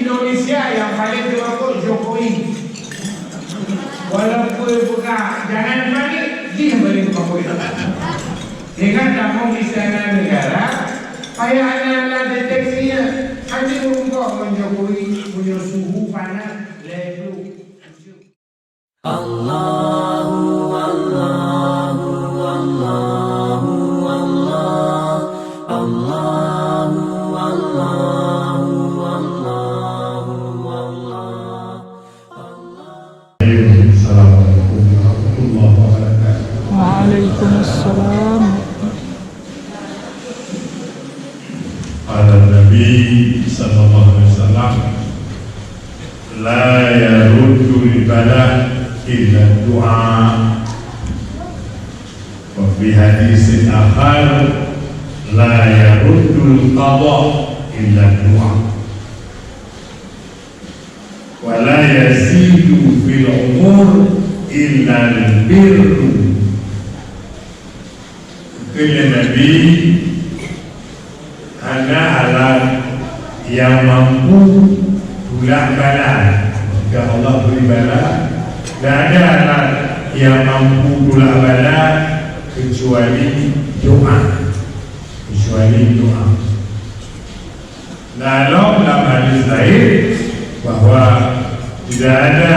Indonesia yang paling terbaik Jokowi. Walaupun bukan jangan balik, dia balik Jokowi. Dengan tamu di sana negara, payah anak-anak deteksinya. Hanya untuk Jokowi punya suhu panas level. Allahu Allahu Allahu Allah Allahu Allahu Allahu Allah. Assalamualaikum warahmatullahi wabarakatuh. Waalaikumsalam. Nabi sallallahu alaihi wasallam la yaruddu al-bala illa du'a. Wa fi hadis akhar la yaruddu al-qada illa du'a. Wa la yazidu fil umur illa al-birr. Kata Nabi, hanya alat yang mampu tolak bala. Jika Allah beri bala, tidak ada alat yang mampu tolak bala kecuali doa. Kecuali doa. Lalu dalam hadis lain bahawa tidak ada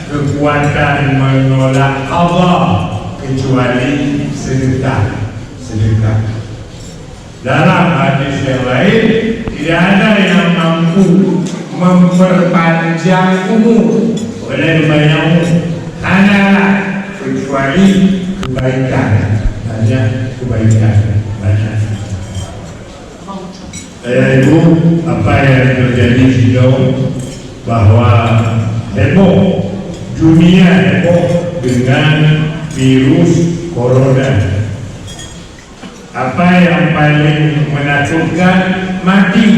kekuatan menolak Allah kecuali sedekah. Dalam hadis yang lain, tidak ada yang mampu memperpanjang umur oleh banyak umur, hanyalah kecuali kebaikan. Hanya kebaikan banyak. Ibu, apa yang terjadi jauh bahawa heboh, dunia heboh dengan virus corona. Apa yang paling menakutkan? Mati.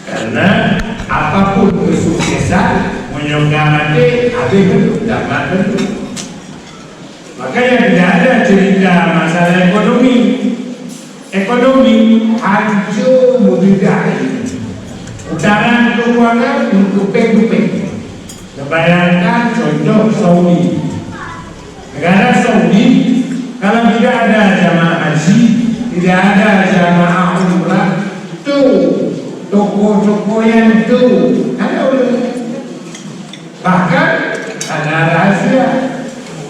Karena apapun kesuksesan menyokong mati, habis betul, dapat betul. Makanya tidak ada cerita masalah ekonomi. Ekonomi hancur mudah. Putaran keuangan kuping-kuping. Bayangkan contoh Saudi. Negara Saudi, kalau tidak ada jamaah haji, tidak ada jamaah umrah, tu toko-toko yang tu ada ulun. Bahkan ada rahasia,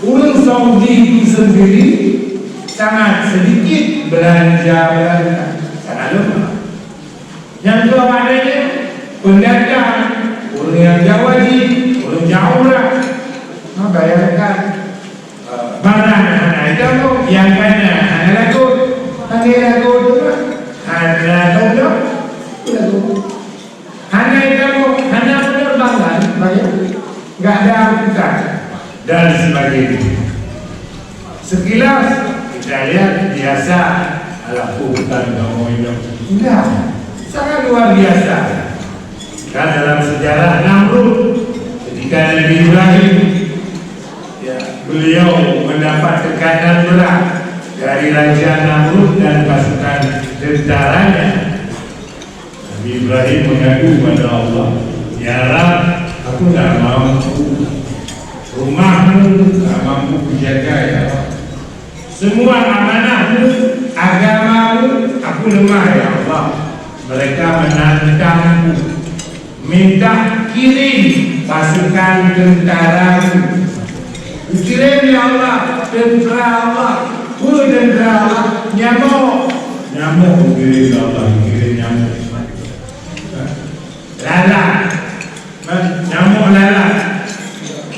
ulun Saudi itu sendiri sangat sedikit belanja, sangat lemah. Yang tu apa adanya? Pendagang, ulun yang jawaji, ulun yang umrah. Bayangkan barang anak itu yang mana anak lagu tu anak lagu anak itu anak penerbangan banyak nggak ada angkutan dan sebagainya. Sekilas kita lihat biasa ala hutan kamu itu enggak, sangat luar biasa. Kan dalam sejarah Namrud ketika Nabi Ibrahim, beliau mendapat tekanan berat dari Raja Namrud dan pasukan tentaranya. Nabi Ibrahim mengadu kepada Allah, ya Rab, aku tak mampu, rumahmu tak mampu kujaga ya Allah. Semua amanahmu, agamamu, aku lemah ya Allah. Mereka menantangku, minta kirim pasukan tentaramu. Kirim ya Allah, tentera Allah, tentera Allah, nyamuk kirim ya Allah, kirim nyamuk. Lalat, nyamuk lalat.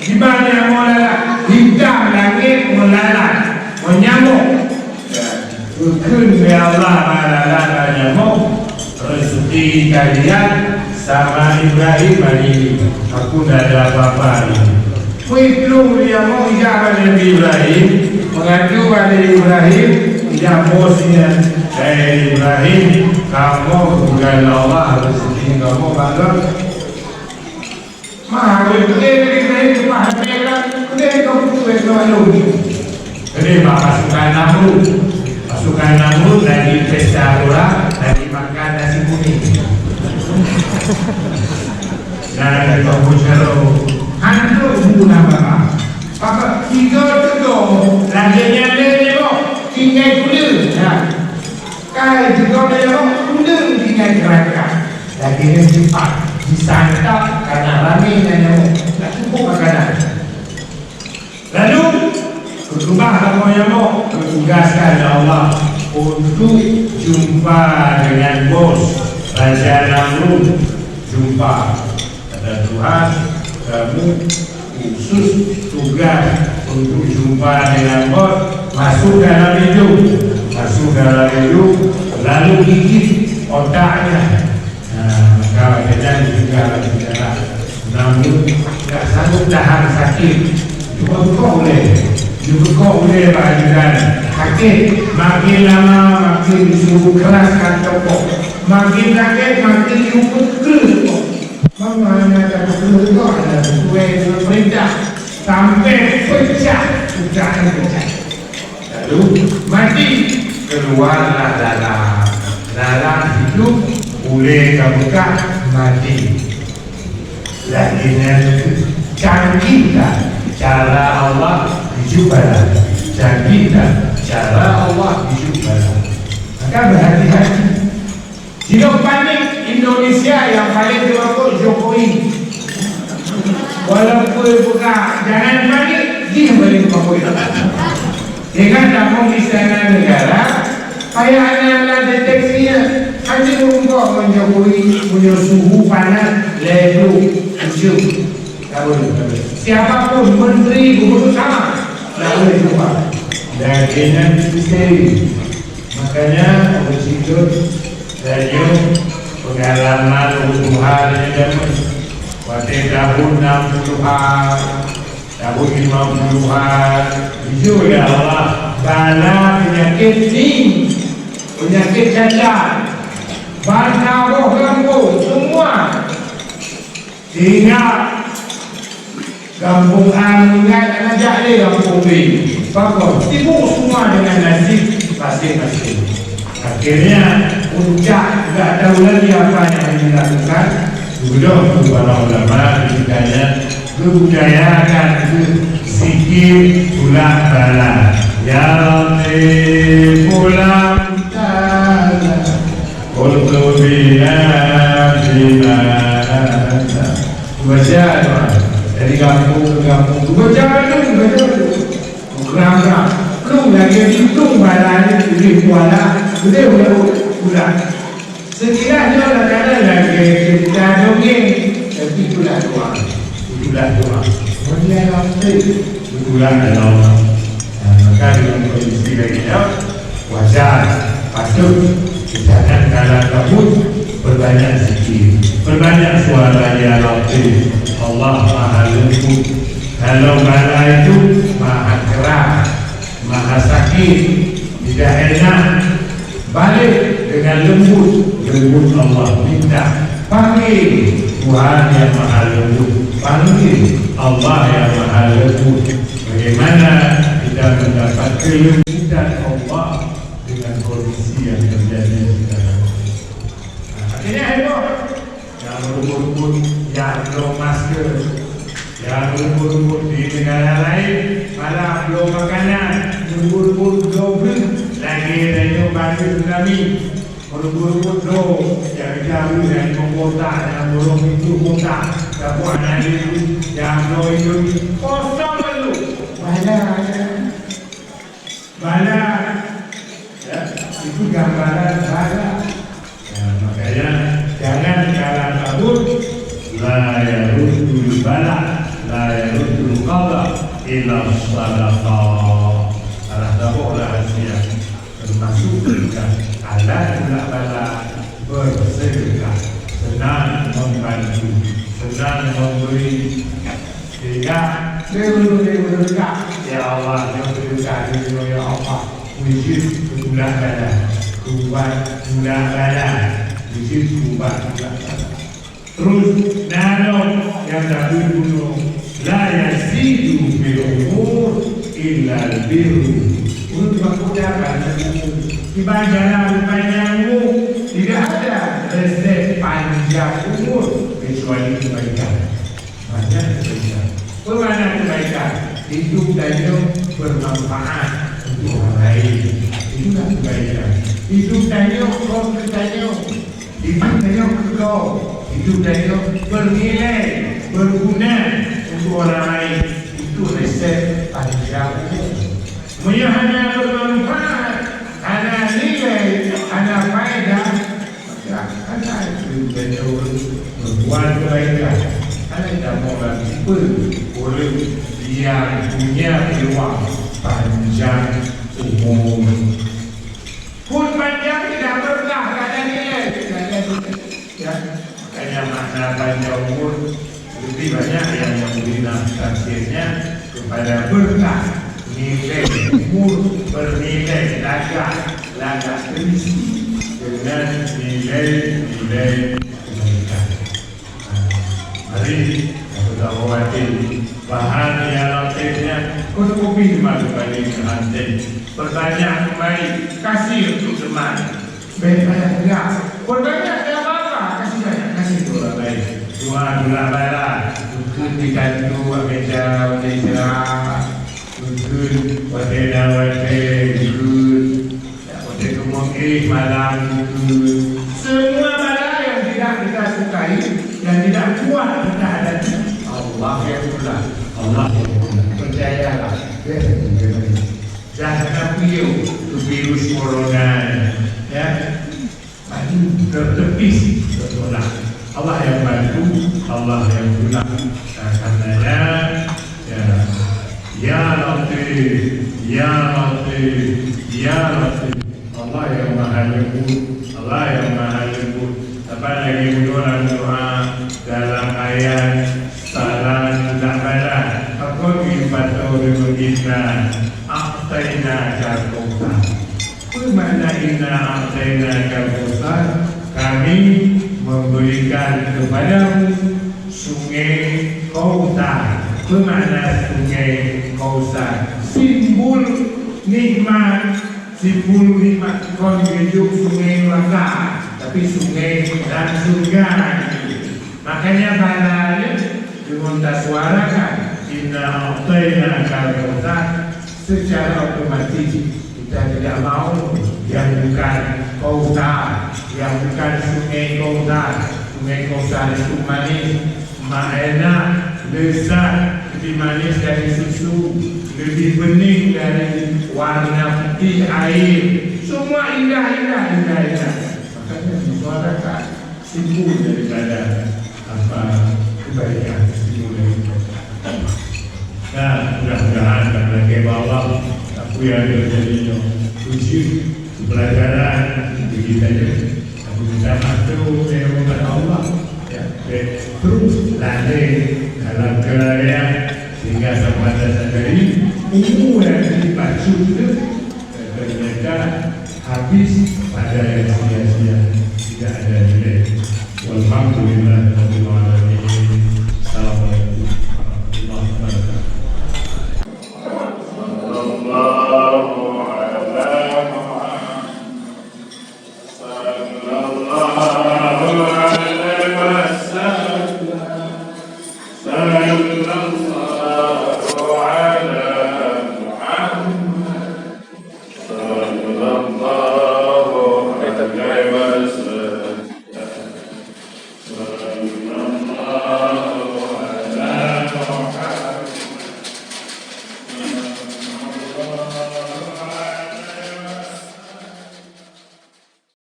Di mana nyamuk lalat? Hitam langit melalat, menyamuk. Rukun ya Allah, lalat nyamuk. Rezeki kalian sama Ibrahim hari ini. Aku tidak ada apa-apa ini. Belum dia mau ijabah Nabi Ibrahim, mengadu pada Ibrahim, tidak bosnya Ibrahim, kamu bukan Allah, rezeki kamu bangga. Maha betul Ibrahim maha belah, dia kamu tuh lalu. Jadi pasukan Namrud lagi pesta orang, lagi makan nasi kuning. Dan kamu cakap hantu guna apa? Papa tiga tu lagi nyala ni boh tinggal kuda. Kai tiga dia boh kuda tinggal kereta. Lagi ni cepat disantap karena ramai dan tak cukup makanan. Lalu berubah kamu yang boh bertugaskan Allah untuk jumpa dengan bos Raja Namrud. Jumpa kata Tuhan, kamu khusus tugas untuk jumpa dengan bos, masuk dalam hidup, lalu gigit otaknya. Maka dengan juga bicara Namrud tidak sanggup tahan sakit, juga kau boleh bahagian sakit. Makin lama makin disuruh keraskan topok, makin sakit makin diukur keras. Mana ada keluar ada sesuai perintah sampai pecah. Lalu mati, keluarlah dalam hidup boleh buka mati. Lagi canggihlah cara Allah hidup badan. Canggihlah cara Allah hidup badan. Maka berhati-hati. Jika panik Indonesia yang paling terlalu Jokowi. Walaupun buka jangan panik, dia balik Jokowi. Dengan tamu istana negara, payah anak-anak deteksinya. Hanya berumkau Jokowi punya suhu panas level 7. Siapapun menteri gubernur sama tak boleh jumpa. Dan dengan misteri. Makanya Allah hidup radio pengalaman Tuhan yang zaman pada tahun 60-an, tahun 50-an. Jujur ya Allah, bala penyakit ni, penyakit cacat, bana roh rambut semua, sehingga kampung Angkat dan ajak dia kampung B. Bagus, sibuk semua dengan nasib masing-masing. Akhirnya puncak tidak tahu lagi apa yang dilakukan. Sudah para ulama ketikanya berbudayakan zikir ulang bala. Ya Rabbi ulang bala qultu bina baca doa dari kampung ke kampung. Baca dulu geram-geram belum lagi hitung bala di kuala dia udah sekiranya orang kata lagi kita dongeng, tapi itulah doa kemudian itulah Allah. Maka dalam kondisi kita wajar patut kita akan kalah kabut, berbanyak zikir, berbanyak suara ya Rabbi. Allah maha lembut. Kalau bala itu maha keras, maha sakit, tidak enak, balik dengan lembut Allah minta. Panggil Tuhan yang maha lembut, panggil Allah yang maha lembut. Bagaimana kita mendapat kelembutan Allah dengan kondisi yang terjadi sekarang. Akhirnya heboh. Yang rumput-rumput, yang belum masker, yang rumput-rumput di negara lain malah belum makanan, rumput-rumput belum beli. Lagi dari baju tsunami, rumput-rumput belum yang jauh dari kota, yang belum itu kota, kapuan itu, yang belum itu kosong dulu. Bala, ya, itu gambaran bala. Makanya jangan kalah kabut. La yarudul bala, la yarudul qada illa sadaqah. Alhamdulillah rahasia termasuk berkah. Alat bala bersedekah, senang membantu, senang memberi. Sehingga berkah. Ya Allah, yang berkah itu ya Allah. Wujud bulan bala, kubat bulan bala, wujud kubat bulan bala. Terus nanok yang tadi bunuh, la yasidu bil umur illa biru. Untuk memudahkan ibadah panjangmu tidak ada resep panjang. panjang umur kecuali kebaikan. Banyak kebaikan. Bagaimana kebaikan? Hidup dan bermanfaat untuk orang lain. Itulah kebaikan. Hidup dan kau bertanya. Hidup dan kau. Hidup dan bernilai, berguna untuk orang lain. Itu resep panjang. Semuanya hanya bermanfaat, hanya nilai, hanya faedah. Maka ada itu dan berbuat kebaikan. Karena tidak mau lagi boleh dia punya peluang panjang umur. Pun panjang tidak berkah, tidak ada nilai, tidak ada nilai. Ya, makanya makna panjang umur lebih banyak yang memberikan tafsirnya kepada berkah, nilai umur bernilai lagak berisi dengan nilai kebaikan. Mari kita khawatir bahan yang lainnya kopi masuk balik ke hantin. Bertanya kembali, kasih untuk teman. Baik banyak enggak? Berbanyak tidak apa-apa, kasih banyak, kasih untuk orang lain. Doa baiklah, mungkin dikantu meja meja, mungkin wadena wadena mungkin malam mungkin. Semua malam yang tidak kita sukai, yang tidak kuat kita hadapi. Allah yang pula, Allah yang pula. Percayalah, jangan piu tu virus corona, ya. Maju tertepis bertolak. Allah yang bantu, Allah yang pula. Karenanya, ya Latif, ya Latif, ya Latif. Allah yang Maha Lembut, Allah yang Maha Lembut. Apa lagi doa dalam ayat salam nabala aku dibantu begina aktaina karkota. Bermakna inna aktaina karkota, kami memberikan kepadamu sungai Kautsar. Bermakna sungai Kautsar simbol nikmat, simbol nikmat. Kau hidup sungai neraka, tapi sungai dan surga. Makanya balanya dimuntaswarakan inna a'tayna al-kautsar, secara otomatis kita tidak mau yang bukan Kautsar, yang bukan sungai Kautsar. Sungai Kautsar itu manis, enak, lezat, lebih manis dari susu, lebih bening dari warna putih air. Semua indah. Makanya disuarakan simbol daripada kebaikan, simbol daripada. Nah, mudah-mudahan karena kebawa aku yang terjadinya uji pelajaran begitanya. Aku minta maklum kepada Allah, ya, terus lalai dalam kelalaian sehingga sampai saat ini umur yang dipacu itu ternyata habis pada yang sia-sia, tidak ada nilai. Walhamdulillah.